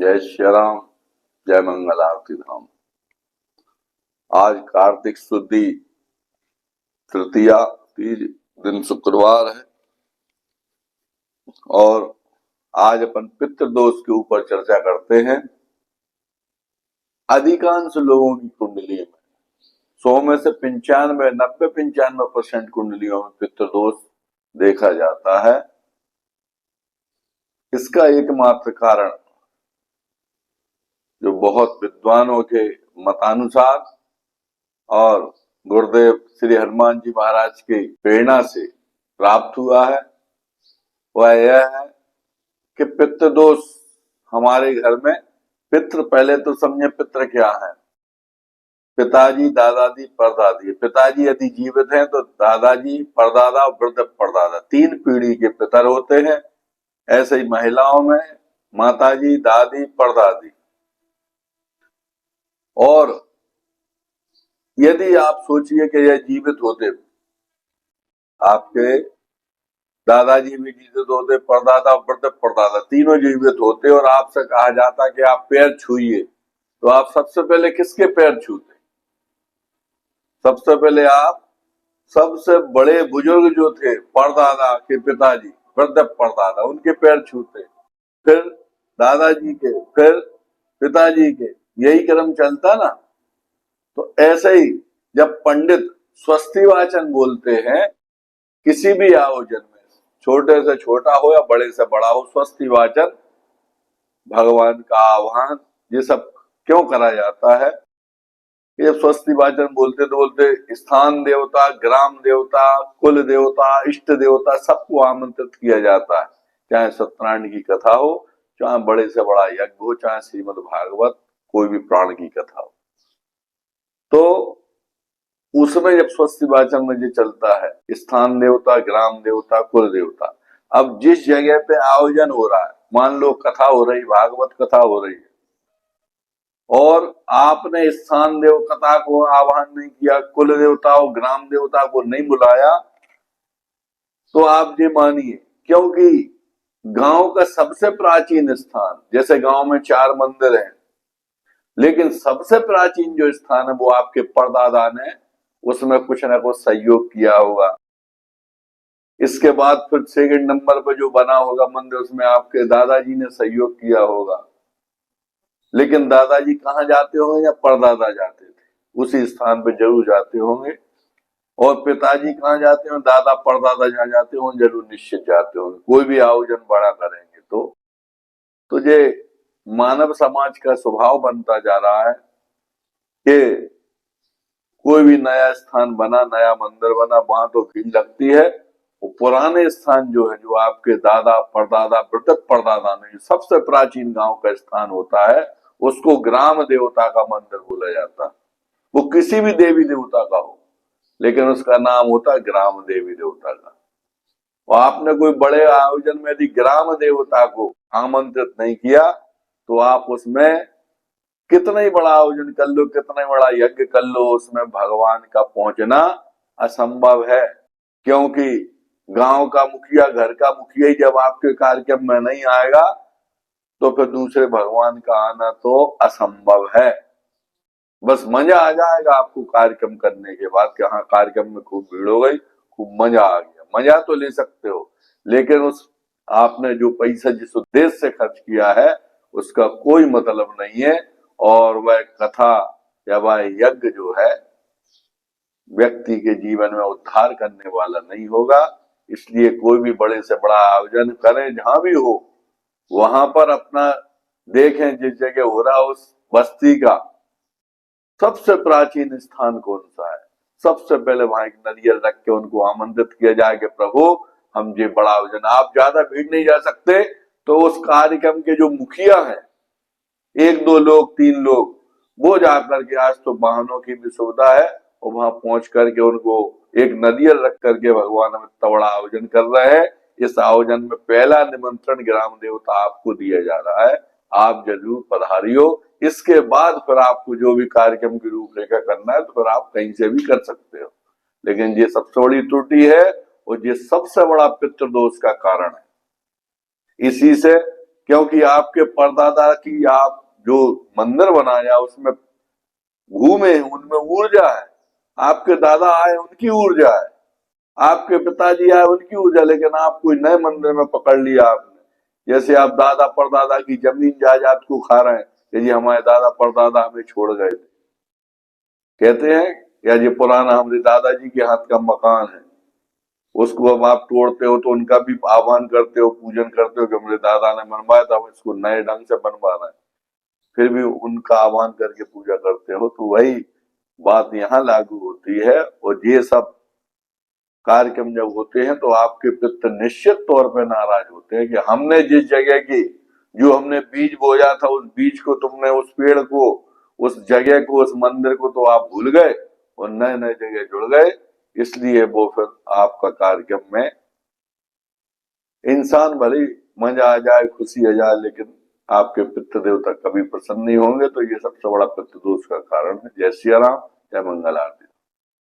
जय श्री राम, जय मंगल आरती धाम। आज कार्तिक शुद्धि तृतीया तीज दिन शुक्रवार है और आज अपन पितृदोष के ऊपर चर्चा करते हैं। अधिकांश लोगों की कुंडली में 100 में से 95 कुंडलियों में पितृदोष देखा जाता है। इसका एकमात्र कारण जो बहुत विद्वानों के मतानुसार और गुरुदेव श्री हनुमान जी महाराज की प्रेरणा से प्राप्त हुआ है वह यह है कि पितृदोष हमारे घर में पितृ, पहले तो समझे पितृ क्या है। पिताजी, दादाजी, परदादी। पिताजी यदि जीवित हैं तो दादाजी, परदादा और वृद्ध परदादा, 3 पीढ़ी के पितर होते हैं। ऐसे ही महिलाओं में माताजी, दादी, परदादी। और यदि आप सोचिए कि यह जीवित होते, आपके दादाजी भी जीवित होते, परदादा वृद्ध परदादा तीनों जीवित होते और आपसे कहा जाता कि आप पैर छूइए, तो आप सबसे पहले किसके पैर छूते? सबसे पहले आप सबसे बड़े बुजुर्ग जो थे, परदादा के पिताजी, वृद्ध परदादा, उनके पैर छूते, फिर दादाजी के, फिर पिताजी के, यही क्रम चलता ना। तो ऐसे ही जब पंडित स्वस्ति वाचन बोलते हैं किसी भी आयोजन में, छोटे से छोटा हो या बड़े से बड़ा हो, स्वस्ति वाचन, भगवान का आह्वान, ये सब क्यों करा जाता है? ये स्वस्ति वाचन बोलते तो बोलते स्थान देवता, ग्राम देवता, कुल देवता, इष्ट देवता सबको आमंत्रित किया जाता है। चाहे सत्यनारायण की कथा हो, चाहे बड़े से बड़ा यज्ञ हो, चाहे श्रीमद् भागवत, कोई भी प्राण की कथा हो, तो उसमें जब स्वस्ति वाचन में ये चलता है स्थान देवता, ग्राम देवता, कुल देवता। अब जिस जगह पे आयोजन हो रहा है, मान लो कथा हो रही, भागवत कथा हो रही है, और आपने स्थान देवता को आह्वान नहीं किया, कुल देवता और ग्राम देवता को नहीं बुलाया, तो आप ये मानिए, क्योंकि गांव का सबसे प्राचीन स्थान, जैसे गांव में 4 मंदिर हैं, लेकिन सबसे प्राचीन जो स्थान है वो आपके परदादा ने उसमें कुछ ना कुछ सहयोग किया होगा। इसके बाद फिर सेकंड नंबर पर जो बना होगा मंदिर, उसमें आपके दादाजी ने सहयोग किया होगा। लेकिन दादाजी कहाँ जाते होंगे या परदादा जाते थे, उसी स्थान पर जरूर जाते होंगे। और पिताजी कहाँ जाते होंगे, दादा परदादा जहाँ जाते होंगे जरूर निश्चित जाते होंगे, कोई भी आयोजन बड़ा करेंगे तो ये मानव समाज का स्वभाव बनता जा रहा है कि कोई भी नया स्थान बना, नया मंदिर बना, वहां तो भीड़ लगती है। वो पुराने स्थान जो है, जो आपके दादा परदादा वृद्ध परदादा ने, सबसे प्राचीन गांव का स्थान होता है, उसको ग्राम देवता का मंदिर बोला जाता है। वो किसी भी देवी देवता का हो, लेकिन उसका नाम होता है ग्राम देवी देवता का। और आपने कोई बड़े आयोजन में यदि ग्राम देवता को आमंत्रित नहीं किया तो आप उसमें कितना ही बड़ा आयोजन कर लो, कितना ही बड़ा यज्ञ कर लो, उसमें भगवान का पहुंचना असंभव है। क्योंकि गांव का मुखिया, घर का मुखिया ही जब आपके कार्यक्रम में नहीं आएगा तो फिर दूसरे भगवान का आना तो असंभव है। बस मजा आ जाएगा आपको कार्यक्रम करने के बाद कि हाँ, कार्यक्रम में खूब भीड़ हो गई, खूब मजा आ गया। मजा तो ले सकते हो, लेकिन उस आपने जो पैसा जिस उद्देश्य से खर्च किया है उसका कोई मतलब नहीं है। और वह कथा या वह यज्ञ जो है व्यक्ति के जीवन में उद्धार करने वाला नहीं होगा। इसलिए कोई भी बड़े से बड़ा आयोजन करें, जहां भी हो, वहां पर अपना देखें जिस जगह हो रहा उस बस्ती का सबसे प्राचीन स्थान कौन सा है, सबसे पहले वहां एक नरियल रख के उनको आमंत्रित किया जाए कि प्रभु हम ये बड़ा आयोजन, आप ज्यादा भीड़ नहीं जा सकते तो उस कार्यक्रम के जो मुखिया हैं, 1-2 लोग, 3 लोग, वो जाकर के, आज तो वाहनों की भी सुविधा है, और वहां पहुंच करके उनको एक नदियल रख करके भगवान में इतना बड़ा आयोजन कर रहे हैं। इस आयोजन में पहला निमंत्रण ग्राम देवता आपको दिया जा रहा है, आप जरूर पधारियो। इसके बाद फिर आपको जो भी कार्यक्रम की रूपरेखा करना है तो फिर आप कहीं से भी कर सकते हो। लेकिन ये सबसे बड़ी त्रुटि है और ये सबसे बड़ा पितृदोष का कारण है। इसी से क्योंकि आपके परदादा की आप जो मंदिर बनाया उसमें घूमे, उनमें ऊर्जा है। आपके दादा आए, उनकी ऊर्जा है। आपके पिताजी आए, उनकी ऊर्जा। लेकिन आप कोई नए मंदिर में पकड़ लिया आपने। जैसे आप दादा परदादा की जमीन जायदाद को खा रहे हैं कि जी हमारे दादा परदादा हमें छोड़ गए थे। कहते हैं या ये पुराना हमारे दादाजी के हाथ का मकान है, उसको अब आप तोड़ते हो तो उनका भी आह्वान करते हो, पूजन करते हो कि मेरे दादा ने बनवाया था, इसको नए ढंग से बनवाना है। फिर भी उनका आह्वान करके पूजा करते हो। तो वही बात यहाँ लागू होती है। और ये सब कार्यक्रम जब होते हैं तो आपके पितृ निश्चित तौर पे नाराज होते हैं कि हमने जिस जगह की जो हमने बीज बोया था, उस बीज को तुमने, उस पेड़ को, उस जगह को, उस मंदिर को तो आप भूल गए और नए नए जगह जुड़ गए। इसलिए वो फिर आपका कार्यक्रम में इंसान भले मजा आ जाए, खुशी आ जाए, लेकिन आपके पितृ देवता कभी प्रसन्न नहीं होंगे। तो ये सबसे बड़ा पितृदोष का कारण है। जय सिया राम, जय मंगल आरती।